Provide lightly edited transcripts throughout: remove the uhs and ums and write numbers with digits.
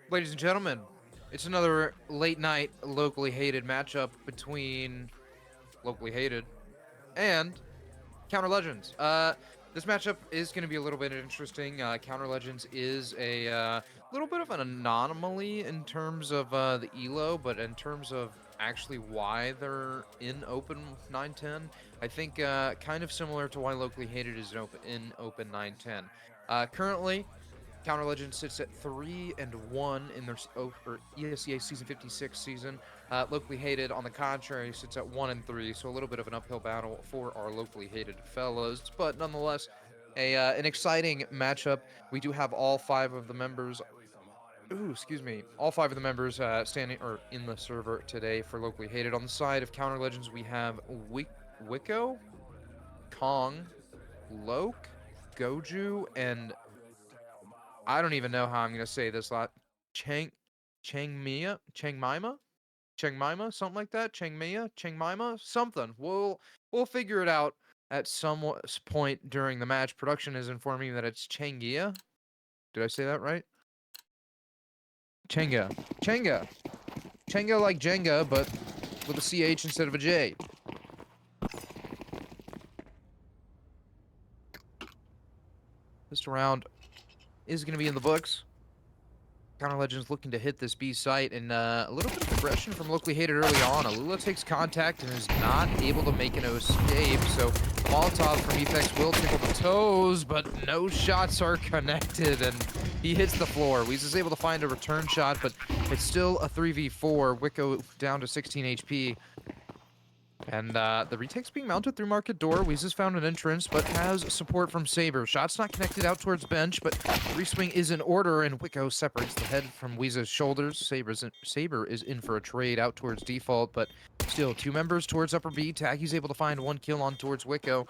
Ladies and gentlemen, it's another late night locally hated matchup between locally hated and Counter Legends. This matchup is going to be a little bit interesting. Counter Legends is a little bit of an anomaly in terms of the elo, but in terms of actually why they're in Open 910, I think kind of similar to why locally hated is in Open 910. Currently, Counter Legends sits at 3-1 in their ESEA Season 56 season. Locally hated, on the contrary, sits at 1-3, so a little bit of an uphill battle for our locally hated fellows. But nonetheless, an exciting matchup. We do have all five of the members. Ooh, excuse me. All five of the members standing or in the server today for locally hated. On the side of Counter Legends, we have Wicco, Kong, Loke, Goju, and I don't even know how I'm gonna say this lot. Chang Changmima, something like that. Changmima, something. We'll figure it out at some point during the match. Production is informing me that it's Changia. Did I say that right? Chenga, Chenga, Chenga like Jenga, but with a CH instead of a J. This round is gonna be in the books. Counter Legends looking to hit this B site, and a little bit of aggression from locally hated early on. Alula takes contact and is not able to make an escape, so Molotov from Efex will tickle the toes, but no shots are connected, and he hits the floor. Weez is able to find a return shot, but it's still a 3v4. Wicco down to 16 HP. And the retake's being mounted through market door. Weez has found an entrance, but has support from Saber. Shot's not connected out towards bench, but reswing is in order, and Wicco separates the head from Weez's shoulders. Saber is in for a trade out towards default, but still, two members towards upper B. Taggy's able to find one kill on towards Wicco.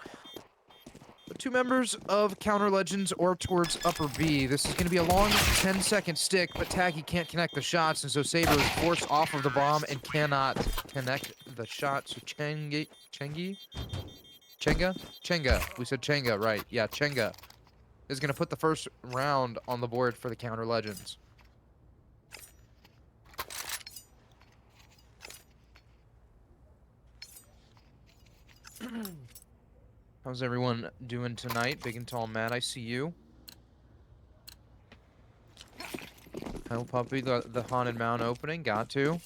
The two members of Counter Legends or towards upper B. This is going to be a long 10-second stick, but Taggy can't connect the shots, and so Saber is forced off of the bomb and cannot connect the shot. So Chenga? We said Chenga, right. Yeah, Chenga is going to put the first round on the board for the Counter Legends. How's everyone doing tonight? Big and tall Matt, I see you. Hell Puppy, the Haunted Mound opening, got to.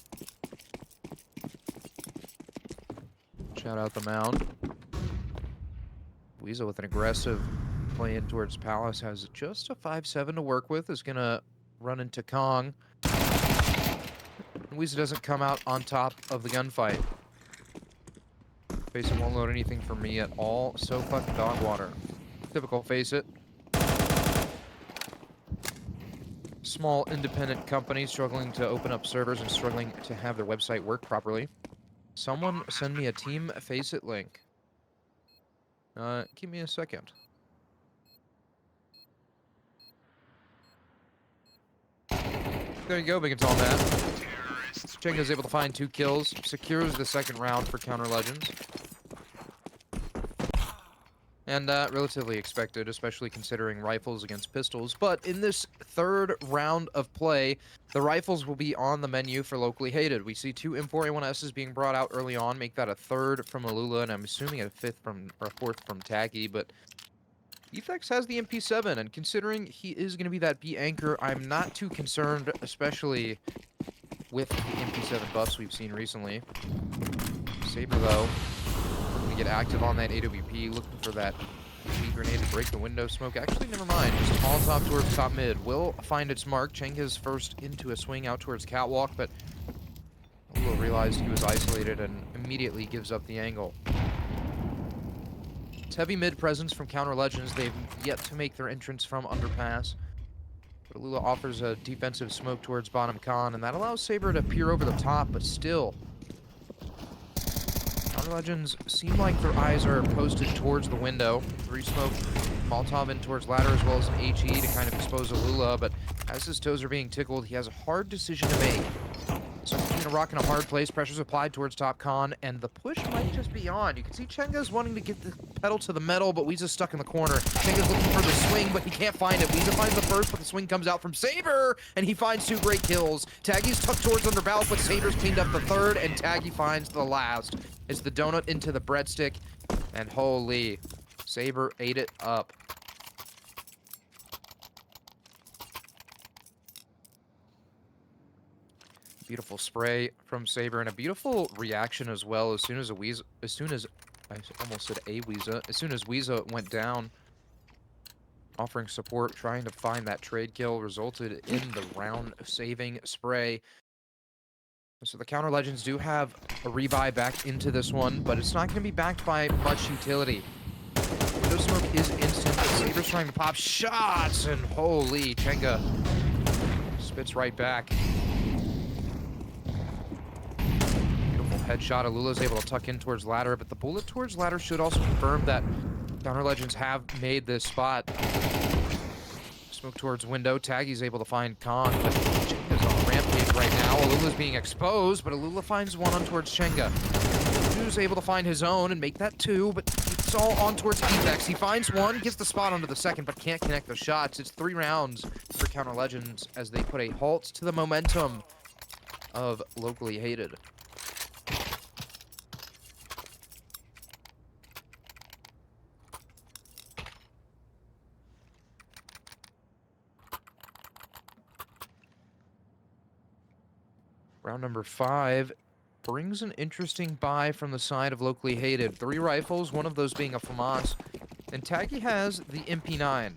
Shout out the mound. Weasel with an aggressive play in towards Palace, has just a 5-7 to work with, is gonna run into Kong. And Weasel doesn't come out on top of the gunfight. Face it won't load anything for me at all. So fucking dog water. Typical Face It. Small independent company struggling to open up servers and struggling to have their website work properly. Someone send me a Team Face It link. Give me a second. There you go, big and tall Matt. Chenga's able to find 2 kills, secures the second round for Counter Legends. And relatively expected, especially considering rifles against pistols. But in this third round of play, the rifles will be on the menu for locally hated. We see 2 M4A1Ss being brought out early on, make that a third from Alula, and I'm assuming a fourth from Taggy. But Efex has the MP7, and considering he is going to be that B anchor, I'm not too concerned, especially with the MP7 buffs we've seen recently. Saber, though, to get active on that AWP, looking for that B grenade to break the window smoke. Actually, never mind. Just Molotov towards top mid. Will find its mark. Chenga's first into a swing out towards catwalk, but Ulo realized he was isolated and immediately gives up the angle. It's heavy mid presence from Counter Legends. They've yet to make their entrance from underpass. But Lula offers a defensive smoke towards bottom con, and that allows Saber to peer over the top, but still, Counter Legends seem like their eyes are posted towards the window. 3 smoke, Molotov in towards ladder as well as an HE to kind of expose Alula, but as his toes are being tickled, he has a hard decision to make. So he's gonna rock in a hard place. Pressure's applied towards top con, and the push might just be on. You can see Chenga's wanting to get the pedal to the metal, but Weeza's stuck in the corner. Chenga's looking for the swing, but he can't find it. Weeza finds the first, but the swing comes out from Saber, and he finds 2 great kills. Taggy's tucked towards underbalance, but Saber's cleaned up the third, and Taggy finds the last. It's the donut into the breadstick, and holy, Saber ate it up. Beautiful spray from Saber, and a beautiful reaction as well. As soon as I almost said a Weeza. As soon as Weeza went down, offering support, trying to find that trade kill, resulted in the round-saving spray. So the Counter Legends do have a rebuy back into this one, but it's not going to be backed by much utility. Window smoke is instant, but Saber's trying to pop shots, and holy, Chenga spits right back. Headshot. Alula's able to tuck in towards ladder, but the bullet towards ladder should also confirm that Counter Legends have made this spot. Smoke towards window. Taggy's able to find Kong, but Chenga's on rampage right now. Alula's being exposed, but Alula finds one on towards Chenga. Juju's able to find his own and make that 2, but it's all on towards Evex. He finds one, gets the spot onto the second, but can't connect the shots. It's 3 rounds for Counter Legends as they put a halt to the momentum of Locally Hated. Round number 5 brings an interesting buy from the side of Locally Hated. 3 rifles, one of those being a FAMAS. And Taggy has the MP9.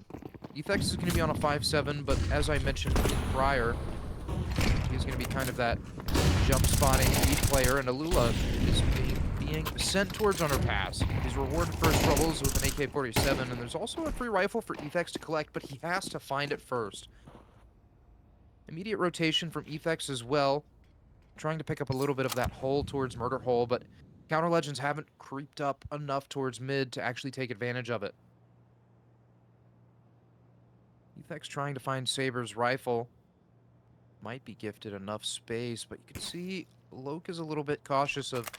Ethex is going to be on a 5.7, but as I mentioned prior, he's going to be kind of that jump spotting lead player, and Alula is being sent towards underpass. He's rewarded for his troubles with an AK-47, and there's also a free rifle for Ethex to collect, but he has to find it first. Immediate rotation from Ethex as well, trying to pick up a little bit of that hole towards Murder Hole, but Counter Legends haven't creeped up enough towards mid to actually take advantage of it. Ethex trying to find Saber's rifle. Might be gifted enough space, but you can see Loke is a little bit cautious of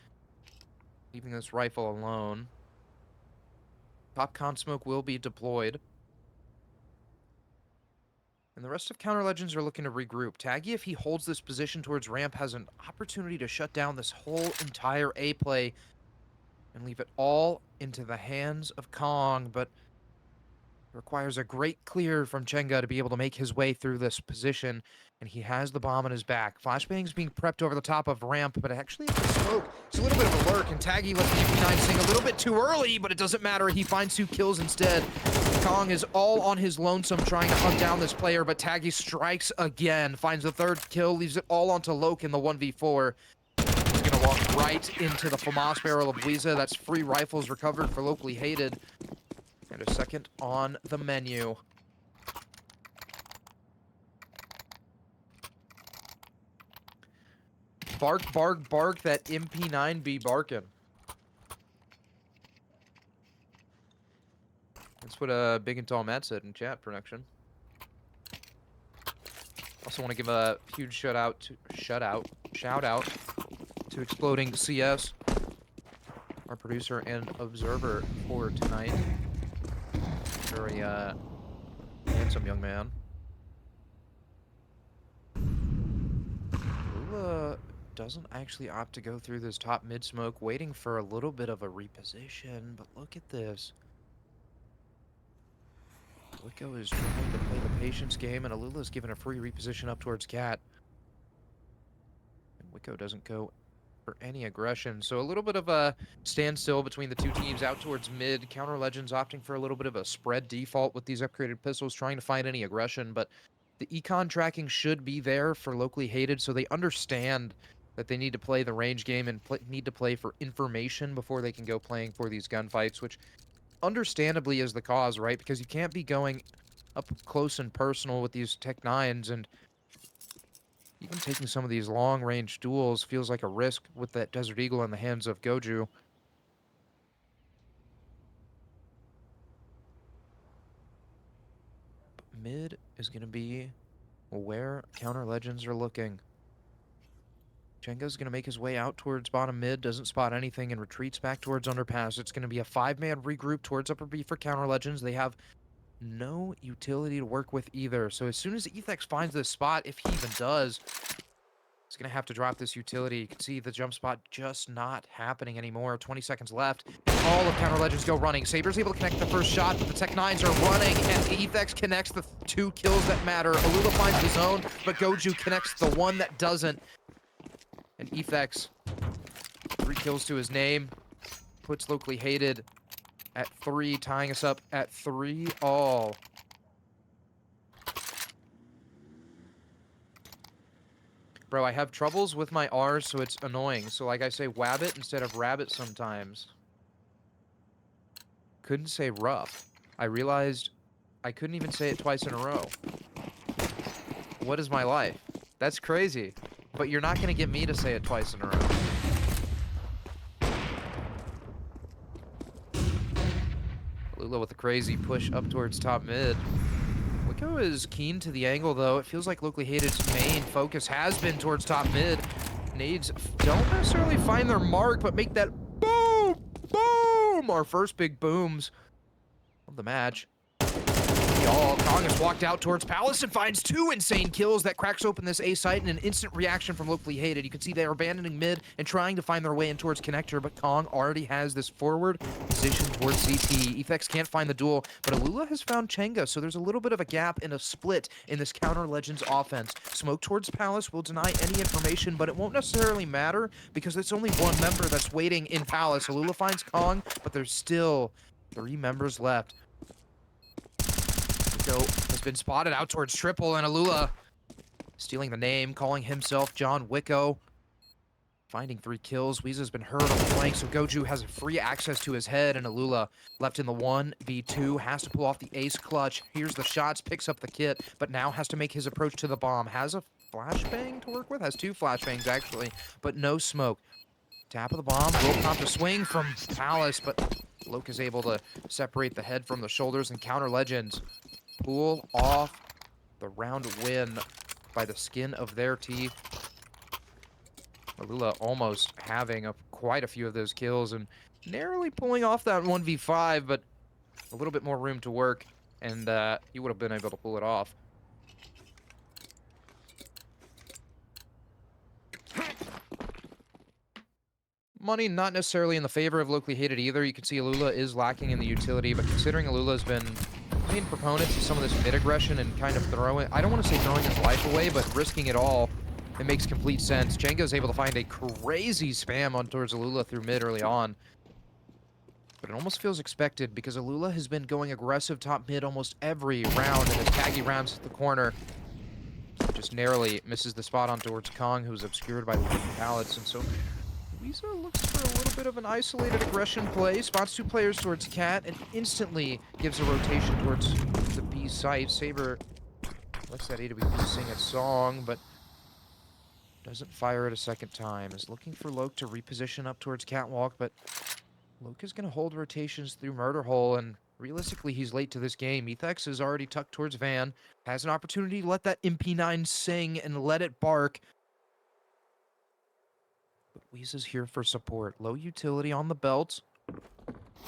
leaving this rifle alone. Popcorn smoke will be deployed. And the rest of Counter Legends are looking to regroup. Taggy, if he holds this position towards ramp, has an opportunity to shut down this whole entire A play and leave it all into the hands of Kong, but requires a great clear from Chenga to be able to make his way through this position, and he has the bomb on his back. Flashbang's being prepped over the top of ramp, but actually it's a smoke. It's a little bit of a lurk, and Taggy lets the MP9 sing a little bit too early, but it doesn't matter. He finds 2 kills instead. Kong is all on his lonesome trying to hunt down this player, but Taggy strikes again, finds the 3rd kill, leaves it all onto Loke in the 1v4. He's gonna walk right into the FAMAS barrel of Weeza. That's free rifles recovered for Locally Hated. And a second on the menu. Bark, bark, bark, that MP9 be barking. That's what Big and Tall Matt said in chat, production. Also want to give a huge shout out to Exploding CS, our producer and observer for tonight. Very handsome young man. Lula doesn't actually opt to go through this top mid smoke, waiting for a little bit of a reposition, but look at this. Wicco is trying to play the patience game, and Alula's given a free reposition up towards Cat. And Wicco doesn't go for any aggression, so a little bit of a standstill between the 2 teams out towards mid. Counter Legends opting for a little bit of a spread default with these upgraded pistols, trying to find any aggression, but the econ tracking should be there for Locally Hated, so they understand that they need to play the range game and need to play for information before they can go playing for these gunfights, which understandably is the cause, right? Because you can't be going up close and personal with these Tech 9s, and even taking some of these long-range duels feels like a risk with that Desert Eagle in the hands of Goju. But mid is going to be where Counter Legends are looking. Jenga's going to make his way out towards bottom mid, doesn't spot anything, and retreats back towards underpass. It's going to be a 5-man regroup towards upper B for Counter Legends. They have no utility to work with either. So as soon as Ethex finds this spot, if he even does, he's going to have to drop this utility. You can see the jump spot just not happening anymore. 20 seconds left. All of Counter Legends go running. Saber's able to connect the first shot, but the Tech-9s are running, and Ethex connects the 2 kills that matter. Alula finds the zone, but Goju connects the 1 that doesn't. And Ethex, 3 kills to his name, puts Locally Hated at 3, tying us up at 3-all. Bro, I have troubles with my R's, so it's annoying. So like I say wabbit instead of rabbit sometimes. Couldn't say rough. I realized I couldn't even say it twice in a row. What is my life? That's crazy. But you're not going to get me to say it twice in a row. Lula with a crazy push up towards top mid. Wicco is keen to the angle, though. It feels like Locally Hated's main focus has been towards top mid. Nades don't necessarily find their mark, but make that boom! Boom! Our first big booms of the match. Kong has walked out towards Palace and finds 2 insane kills that cracks open this A site in an instant reaction from Locally Hated. You can see they're abandoning mid and trying to find their way in towards Connector, but Kong already has this forward position towards CT. Ethex can't find the duel, but Alula has found Chenga, so there's a little bit of a gap and a split in this Counter Legends offense. Smoke towards Palace will deny any information, but it won't necessarily matter because it's only 1 member that's waiting in Palace. Alula finds Kong, but there's still 3 members left. Has been spotted out towards triple, and Alula stealing the name, calling himself John Wicco, finding 3 kills. Weeza's been hurt on the flank, so Goju has free access to his head, and Alula left in the 1v2, has to pull off the ace clutch. Here's the shots, picks up the kit, but now has to make his approach to the bomb. Has a flashbang to work with, has 2 flashbangs actually, but no smoke. Tap of the bomb will prompt a swing from Palace, but Loke is able to separate the head from the shoulders, and Counter Legends pull off the round win by the skin of their teeth. Alula almost having quite a few of those kills and narrowly pulling off that 1v5, but a little bit more room to work, and he would have been able to pull it off. Money not necessarily in the favor of Locally Hated either. You can see Alula is lacking in the utility, but considering Alula's been main proponents of some of this mid-aggression and kind of throwing, I don't want to say throwing his life away, but risking it all, it makes complete sense. Jenga is able to find a crazy spam on towards Alula through mid early on. But it almost feels expected because Alula has been going aggressive top mid almost every round, and as Taggy rounds at the corner, just narrowly misses the spot on towards Kong, who's obscured by the pallets, and so Weeza looks for a little bit of an isolated aggression play, spots 2 players towards Cat, and instantly gives a rotation towards the B site. Saber lets that AWP sing its song, but doesn't fire it a second time. Is looking for Loke to reposition up towards Catwalk, but Loke is going to hold rotations through Murder Hole, and realistically, he's late to this game. Ethex is already tucked towards Van, has an opportunity to let that MP9 sing and let it bark. Weeza's here for support. Low utility on the belt.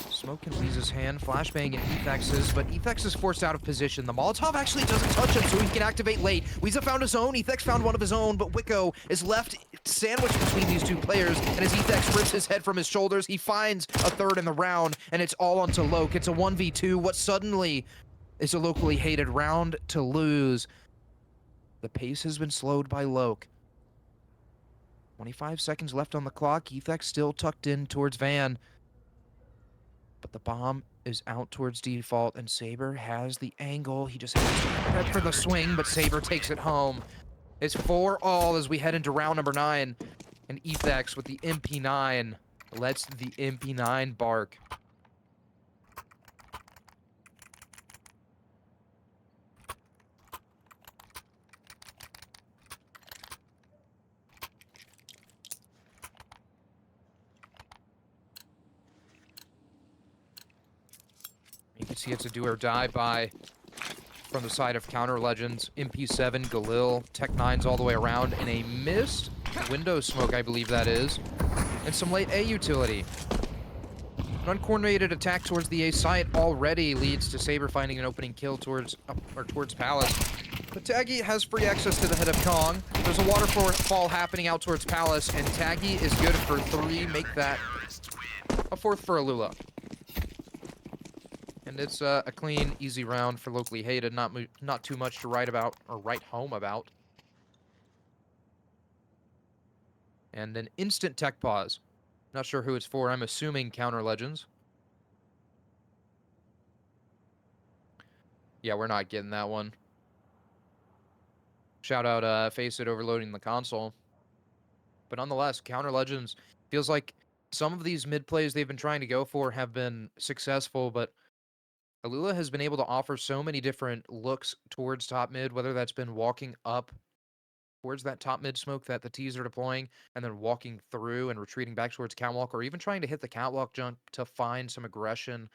Smoke in Weeza's hand. Flashbang in Ethex's, but Ethex is forced out of position. The Molotov actually doesn't touch him, so he can activate late. Weeza found his own. Ethex found one of his own, but Wicco is left sandwiched between these 2 players, and as Ethex rips his head from his shoulders, he finds a 3rd in the round, and it's all onto Loke. It's a 1v2. What suddenly is a Locally Hated round to lose. The pace has been slowed by Loke. 25 seconds left on the clock. Ethex still tucked in towards Van. But the bomb is out towards default, and Saber has the angle. He just has to prep for the swing, but Saber takes it home. It's 4-all as we head into round number 9. And Ethex with the MP9 lets the MP9 bark. You can see it's a do or die by from the side of Counter Legends. MP7, Galil, Tech-9s all the way around in a missed window smoke, I believe that is. And some late A utility. An uncoordinated attack towards the A site already leads to Saber finding an opening kill towards Palace. But Taggy has free access to the head of Kong. There's a waterfall happening out towards Palace, and Taggy is good for 3. Make that a 4th for Alula. And it's a clean, easy round for locally hated. Not too much to write about or write home about. And an instant tech pause. Not sure who it's for. I'm assuming Counter Legends. Yeah, we're not getting that one. Shout out Face It overloading the console. But nonetheless, Counter Legends feels like some of these mid plays they've been trying to go for have been successful, but Alula has been able to offer so many different looks towards top mid, whether that's been walking up towards that top mid smoke that the T's are deploying, and then walking through and retreating back towards catwalk, or even trying to hit the catwalk jump to find some aggression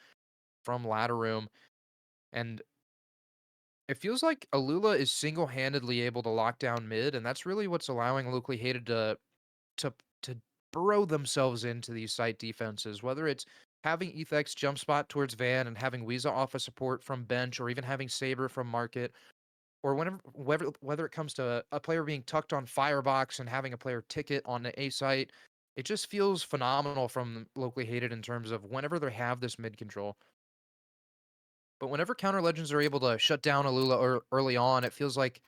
from ladder room. And it feels like Alula is single-handedly able to lock down mid, and that's really what's allowing locally hated to to burrow themselves into these site defenses, whether it's having Ethex jump spot towards Van and having Weeza off a support from bench, or even having Saber from market, or whether it comes to a player being tucked on Firebox and having a player ticket on the A site. It just feels phenomenal from locally hated in terms of whenever they have this mid control. But whenever Counter Legends are able to shut down Alula early on, it feels like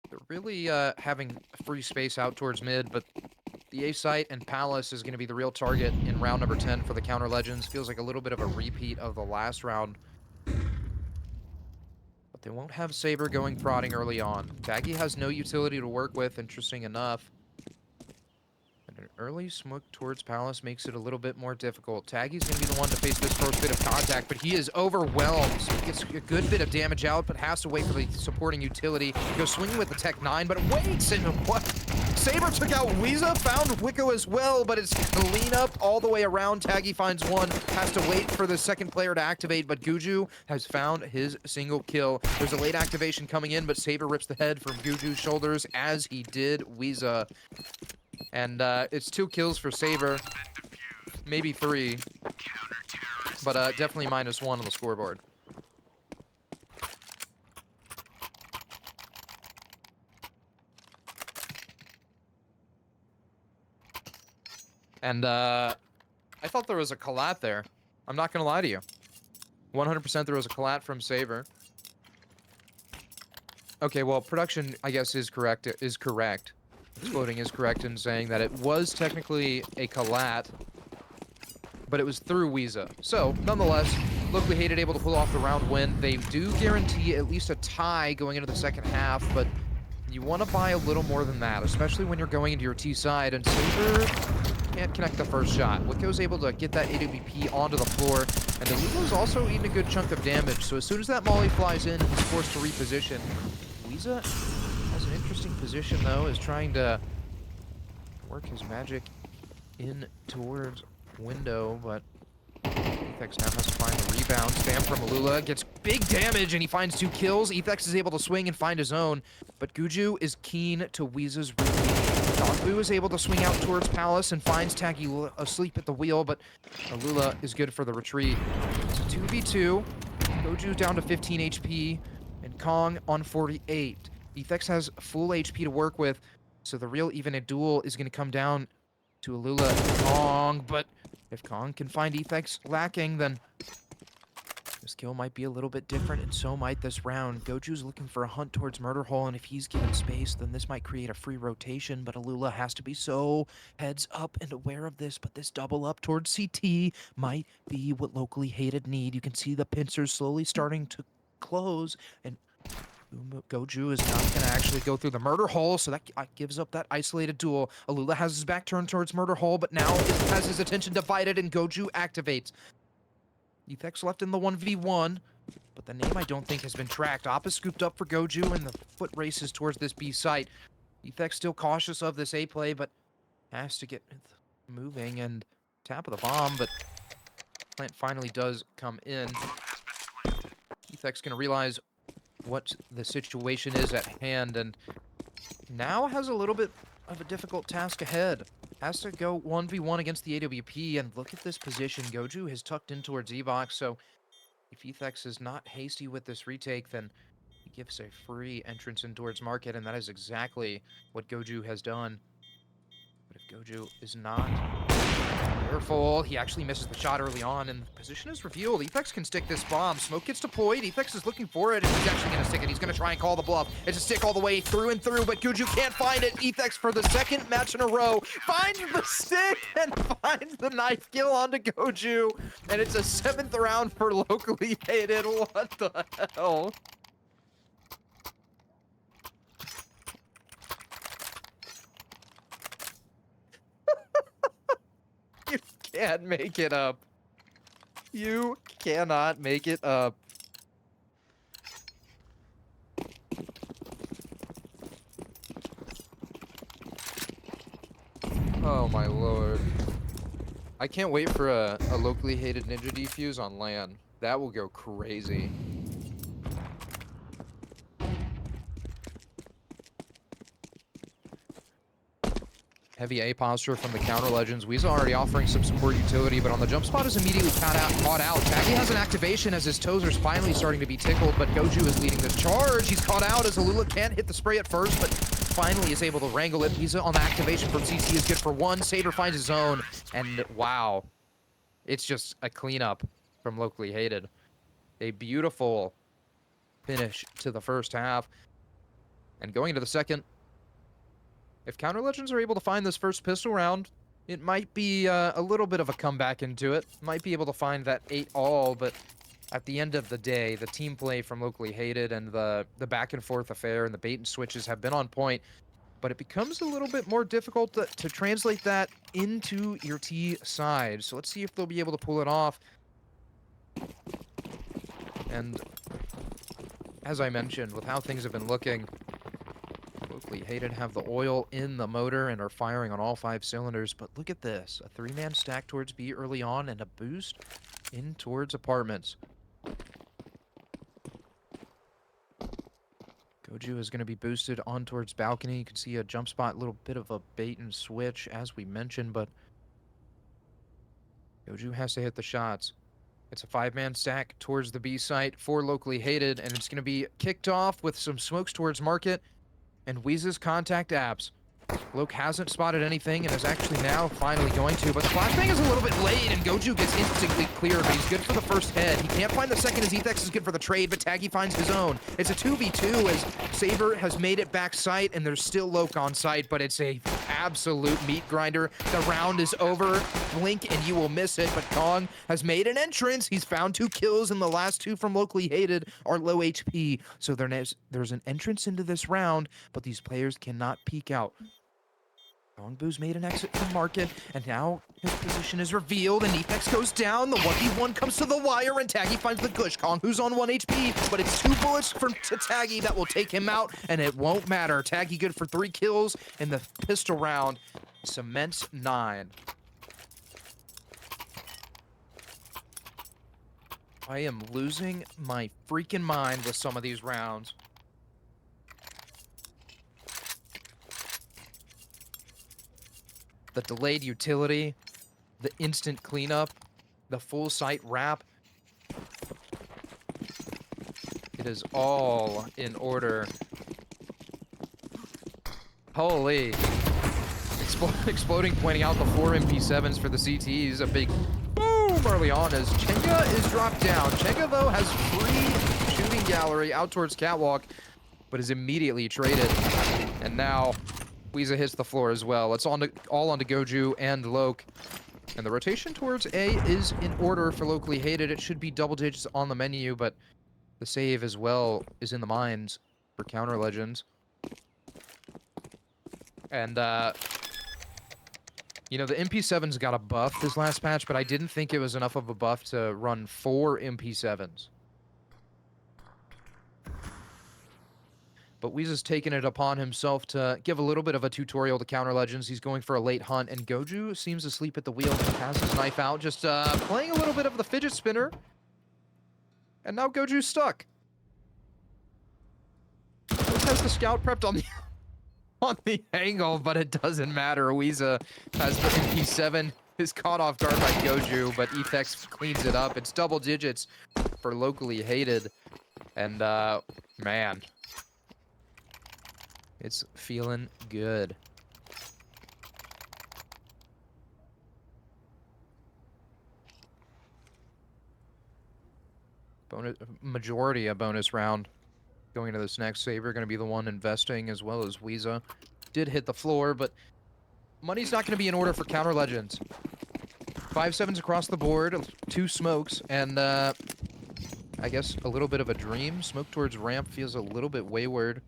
they're really having free space out towards mid, but the A site and Palace is going to be the real target in round number 10 for the Counter Legends. Feels like a little bit of a repeat of the last round. But they won't have Saber going prodding early on. Taggy has no utility to work with, interesting enough. And an early smoke towards Palace makes it a little bit more difficult. Taggy's going to be the one to face this first bit of contact, but he is overwhelmed. So he gets a good bit of damage out, but has to wait for the supporting utility. Goes swinging with the Tech 9, but waits, and what? Saber took out Weeza, found Wicco as well, but it's the lean up all the way around. Taggy finds one, has to wait for the second player to activate, but Guju has found his single kill. There's a late activation coming in, but Saber rips the head from Guju's shoulders, as he did Weeza. And it's 2 kills for Saber, maybe 3, but definitely -1 on the scoreboard. And I thought there was a collat there. I'm not gonna lie to you. 100% there was a collat from Saber. Okay, well, production, I guess, is correct. Exploding is correct in saying that it was technically a collat, but it was through Weeza. So, nonetheless, locally hated able to pull off the round win. They do guarantee at least a tie going into the second half, but you want to buy a little more than that, especially when you're going into your T side, and Saber can't connect the first shot. Wicco's able to get that AWP onto the floor, and Alula's also eating a good chunk of damage, so as soon as that molly flies in, he's forced to reposition. Weeza has an interesting position, though, is trying to work his magic in towards window, but Ethex now has to find the rebound. Spam from Alula gets big damage, and he finds 2 kills. Ethex is able to swing and find his own, but Guju is keen to Weeza's repeat. Dogbu is able to swing out towards Palace and finds Taggy asleep at the wheel, but Alula is good for the retreat. It's a 2v2. Goju's down to 15 HP, and Kong on 48. Ethex has full HP to work with, so the real even a duel is going to come down to Alula and Kong, but if Kong can find Ethex lacking, then this kill might be a little bit different, and so might this round. Goju's looking for a hunt towards Murder Hole, and if he's given space, then this might create a free rotation, but Alula has to be so heads up and aware of this, but this double up towards CT might be what locally hated need. You can see the pincers slowly starting to close, and Goju is not going to actually go through the Murder Hole, so that gives up that isolated duel. Alula has his back turned towards Murder Hole, but now has his attention divided, and Goju activates. Ethex left in the 1v1, but the name I don't think has been tracked. Op is scooped up for Goju, and the foot races towards this B site. Ethex still cautious of this A play, but has to get moving, and tap of the bomb, but plant finally does come in. Ethex going to realize what the situation is at hand, and now has a little bit of a difficult task ahead. Has to go 1v1 against the AWP, and look at this position. Goju has tucked in towards E-Box, so if Ethex is not hasty with this retake, then he gives a free entrance in towards Market, and that is exactly what Goju has done. But if Goju is not careful, he actually misses the shot early on, and the position is revealed. Ethex can stick this bomb. Smoke gets deployed. Ethex is looking for it, and he's actually going to stick it. He's going to try and call the bluff. It's a stick all the way through and through, but Goju can't find it. Ethex, for the second match in a row, finds the stick and finds the knife kill onto Goju, and it's a 7th round for locally hated. What the hell? You can't make it up. You cannot make it up. Oh my lord. I can't wait for a locally hated ninja defuse on LAN. That will go crazy. Heavy A posture from the counter legends. Weezer already offering some support utility, but on the jump spot is immediately caught out. Taggy has an activation as his toes are finally starting to be tickled, but Goju is leading this charge. He's caught out as Alula can't hit the spray at first, but finally is able to wrangle it. Weezer on the activation from CC is good for one. Saber finds his own, and wow. It's just a cleanup from locally hated. A beautiful finish to the first half. And going into the second, if Counter Legends are able to find this first pistol round, it might be a little bit of a comeback into it. Might be able to find that 8-all, but at the end of the day, the team play from locally hated and the back and forth affair and the bait and switches have been on point, but it becomes a little bit more difficult to translate that into your T side. So let's see if they'll be able to pull it off. And as I mentioned, with how things have been looking, locally hated have the oil in the motor and are firing on all 5 cylinders, but look at this. A 3-man stack towards B early on and a boost in towards apartments. Goju is going to be boosted on towards balcony. You can see a jump spot, a little bit of a bait and switch, as we mentioned, but Goju has to hit the shots. It's a 5-man stack towards the B site for locally hated, and it's going to be kicked off with some smokes towards market and Weeze's contact apps. Loke hasn't spotted anything and is actually now finally going to, but the flashbang is a little bit late and Goju gets instantly clear, but he's good for the first head. He can't find the second as Ethex is good for the trade, but Taggy finds his own. It's a 2v2 as Saber has made it back site and there's still Loke on site, but it's a absolute meat grinder. The round is over. Blink and you will miss it, but Kong has made an entrance. He's found 2 kills and the last 2 from locally hated are low HP. So there's an entrance into this round, but these players cannot peek out. Longboo's made an exit from market, and now his position is revealed, and Ethex goes down. The 1v1 comes to the wire, and Taggy finds the Gush. Kong, who's on 1 HP, but it's 2 bullets to Taggy that will take him out, and it won't matter. Taggy good for 3 kills in the pistol round. Cements 9. I am losing my freaking mind with some of these rounds. The delayed utility, the instant cleanup, the full site wrap. It is all in order. Holy. Exploding, pointing out the 4 MP7s for the CTs. A big boom early on as Chenga is dropped down. Chenga, though, has free shooting gallery out towards Catwalk, but is immediately traded. And now Weezer hits the floor as well. It's all onto Goju and Loke. And the rotation towards A is in order for locally hated. It should be double digits on the menu, but the save as well is in the mines for Counter Legends. And, you know, the MP7s got a buff this last patch, but I didn't think it was enough of a buff to run 4 MP7s. But Weeza's taken it upon himself to give a little bit of a tutorial to Counter Legends. He's going for a late hunt, and Goju seems asleep at the wheel. He has his knife out, just playing a little bit of the fidget spinner. And now Goju's stuck. Look has the scout prepped on the... on the angle, but it doesn't matter. ESEA has the MP7, is caught off guard by Goju, but Ethex cleans it up. It's double digits for locally hated. And, man, it's feeling good. Majority a bonus round going into this next. Saber going to be the one investing, as well as ESEA. Did hit the floor, but money's not going to be in order for Counter Legends. 5-7s across the board, 2 smokes, and I guess a little bit of a dream. Smoke towards ramp feels a little bit wayward.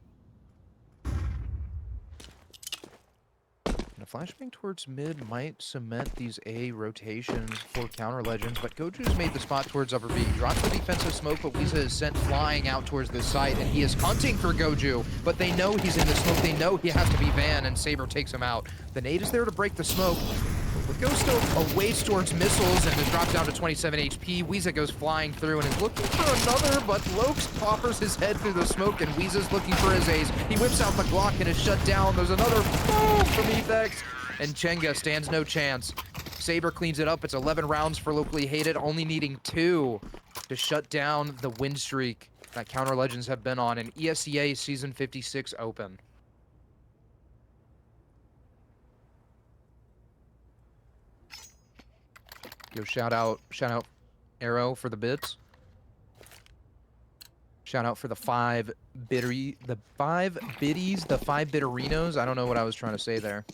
And a flashbang towards mid might cement these A rotations for Counter Legends, but Goju's made the spot towards upper B. Drops the defensive smoke, but ESEA is sent flying out towards this site, and he is hunting for Goju, but they know he's in the smoke. They know he has to be Van, and Saber takes him out. The nade is there to break the smoke. Goes still a waste towards missiles and is dropped down to 27 HP. ESEA goes flying through and is looking for another, but Lokes poppers his head through the smoke, and ESEA's looking for his ace. He whips out the Glock and is shut down. There's another boom from Ethex, and Chenga stands no chance. Saber cleans it up. It's 11 rounds for locally hated, only needing 2 to shut down the win streak that Counter Legends have been on in ESEA Season 56 Open. Yo, shout out Arrow for the bits. Shout out for the 5 biddies, the 5 bitterinos. I don't know what I was trying to say there.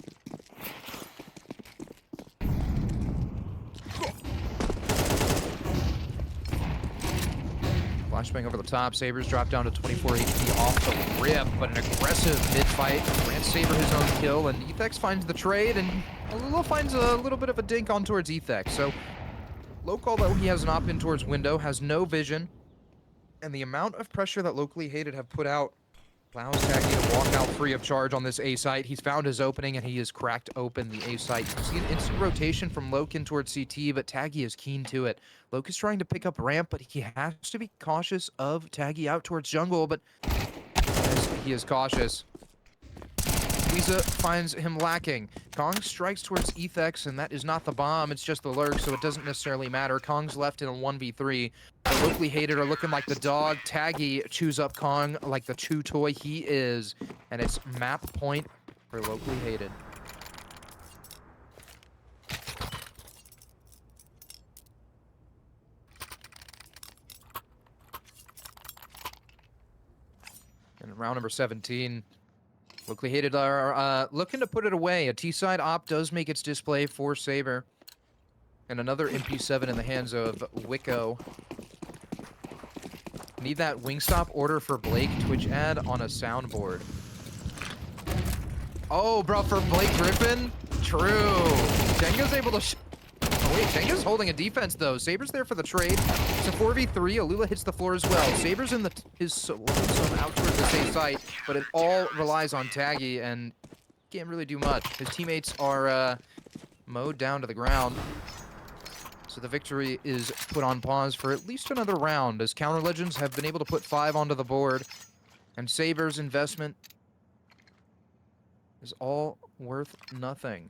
Flashbang over the top. Sabers drop down to 24 HP off the rip, but an aggressive mid-fight grants Saber his own kill, and Ethex finds the trade, and finds a little bit of a dink on towards Ethex. So, Local, though he has an op-in towards window, has no vision, and the amount of pressure that locally hated have put out allows Taggy to walk out free of charge on this A site. He's found his opening, and he has cracked open the A site. You see an instant rotation from Loken towards CT, but Taggy is keen to it. Loke is trying to pick up ramp, but he has to be cautious of Taggy out towards jungle, but he is cautious. ESEA finds him lacking. Kong strikes towards Ethex, and that is not the bomb, it's just the lurk, so it doesn't necessarily matter. Kong's left in a 1v3. The locally hated are looking like the dog. Taggy chews up Kong like the chew toy he is, and it's map point for locally hated. And round number 17. Locally hated are looking to put it away. A T-side op does make its display for Saber. And another MP7 in the hands of Wicco. Need that Wingstop order for Blake Twitch ad on a soundboard. Oh, bro, for Blake Griffin? True. Jenga's able to... Oh, wait, Jenga's holding a defense, though. Saber's there for the trade. It's a 4v3. Alula hits the floor as well. Saber's in his out towards the safe site, but it all relies on Taggy, and can't really do much. His teammates are mowed down to the ground. So the victory is put on pause for at least another round, as Counter Legends have been able to put 5 onto the board, and Saber's investment is all worth nothing.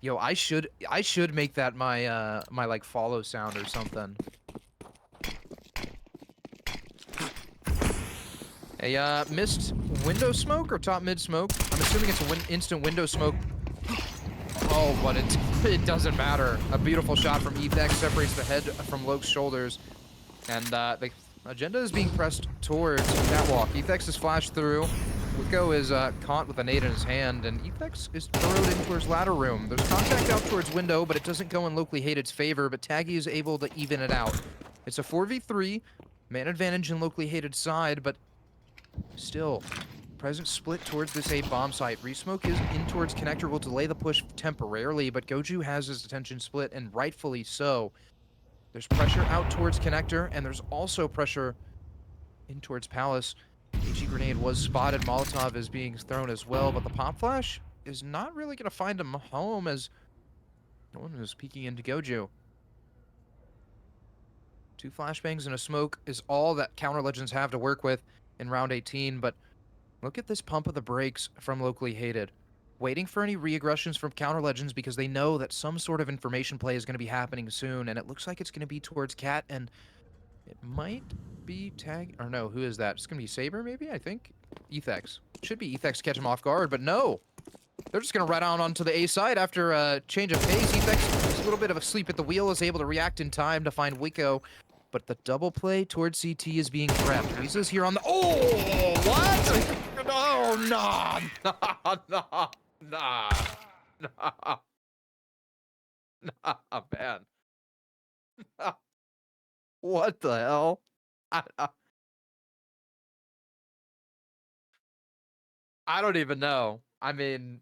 Yo, I should make that my my like follow sound or something. A missed window smoke or top mid smoke? I'm assuming it's an instant window smoke. Oh, but it doesn't matter. A beautiful shot from Ethex separates the head from Loke's shoulders, and the agenda is being pressed towards Catwalk. Ethex is flashed through. Wicco is caught with a nade in his hand, and Ethex is burrowed in towards ladder room. There's contact out towards window, but it doesn't go in locally hated's favor, but Taggy is able to even it out. It's a 4v3, man advantage in locally hated side, but still, present split towards this A bomb site. Resmoke is in towards connector, will delay the push temporarily, but Goju has his attention split, and rightfully so. There's pressure out towards connector, and there's also pressure in towards Palace. HE grenade was spotted. Molotov is being thrown as well, but the pop flash is not really going to find him home, as no one is peeking into Goju. 2 flashbangs and a smoke is all that Counter Legends have to work with. in round 18, but look at this pump of the brakes from Locally Hated. Waiting for any re-aggressions from Counter Legends because they know that some sort of information play is going to be happening soon, and it looks like it's going to be towards Cat, and it might be Tag... Or no, who is that? It's going to be Saber, maybe, I think? Ethex. Should be Ethex to catch him off guard, but no! They're just going to run out onto the A side after a change of pace. Ethex is a little bit of a sleep at the wheel, is able to react in time to find Wiko. But the double play towards CT is being prepped. Weeza's here on the... Oh, what? No, nah, nah, nah, nah, nah, man. What the hell? I don't even know. I mean,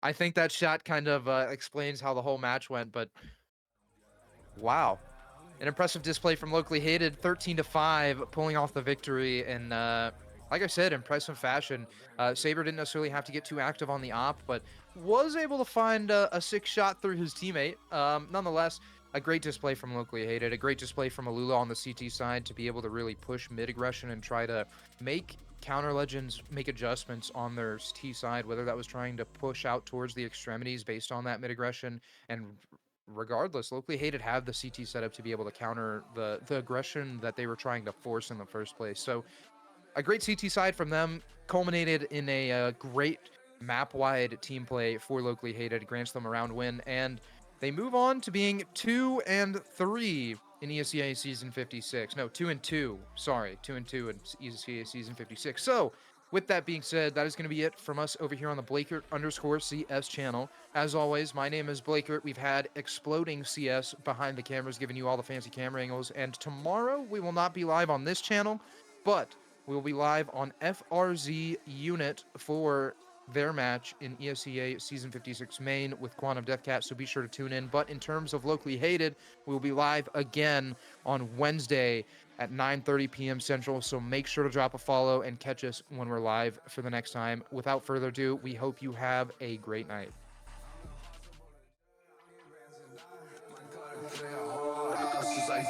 I think that shot kind of explains how the whole match went, but wow. An impressive display from Locally Hated, 13-5, pulling off the victory in, like I said, impressive fashion. Saber didn't necessarily have to get too active on the op, but was able to find a sick shot through his teammate. Nonetheless, a great display from Locally Hated, a great display from Alula on the CT side to be able to really push mid-aggression and try to make Counter Legends make adjustments on their T side, whether that was trying to push out towards the extremities based on that mid-aggression and regardless, Locally Hated have the CT setup to be able to counter the aggression that they were trying to force in the first place. So a great CT side from them culminated in a great map-wide team play for Locally Hated, grants them a round win, and they move on to being 2-3 in ESEA season 56. No, 2-2. Sorry, 2-2 in ESEA season 56. So with that being said, that is going to be it from us over here on the Blakert_CS channel. As always, my name is Blakert. We've had Exploding CS behind the cameras, giving you all the fancy camera angles. And tomorrow, we will not be live on this channel, but we will be live on FRZ Unit for their match in ESEA Season 56 main with Quantum Deathcat, so be sure to tune in. But in terms of Locally Hated, we will be live again on Wednesday at 9:30 p.m. Central, so make sure to drop a follow and catch us when we're live for the next time. Without further ado, we hope you have a great night. Like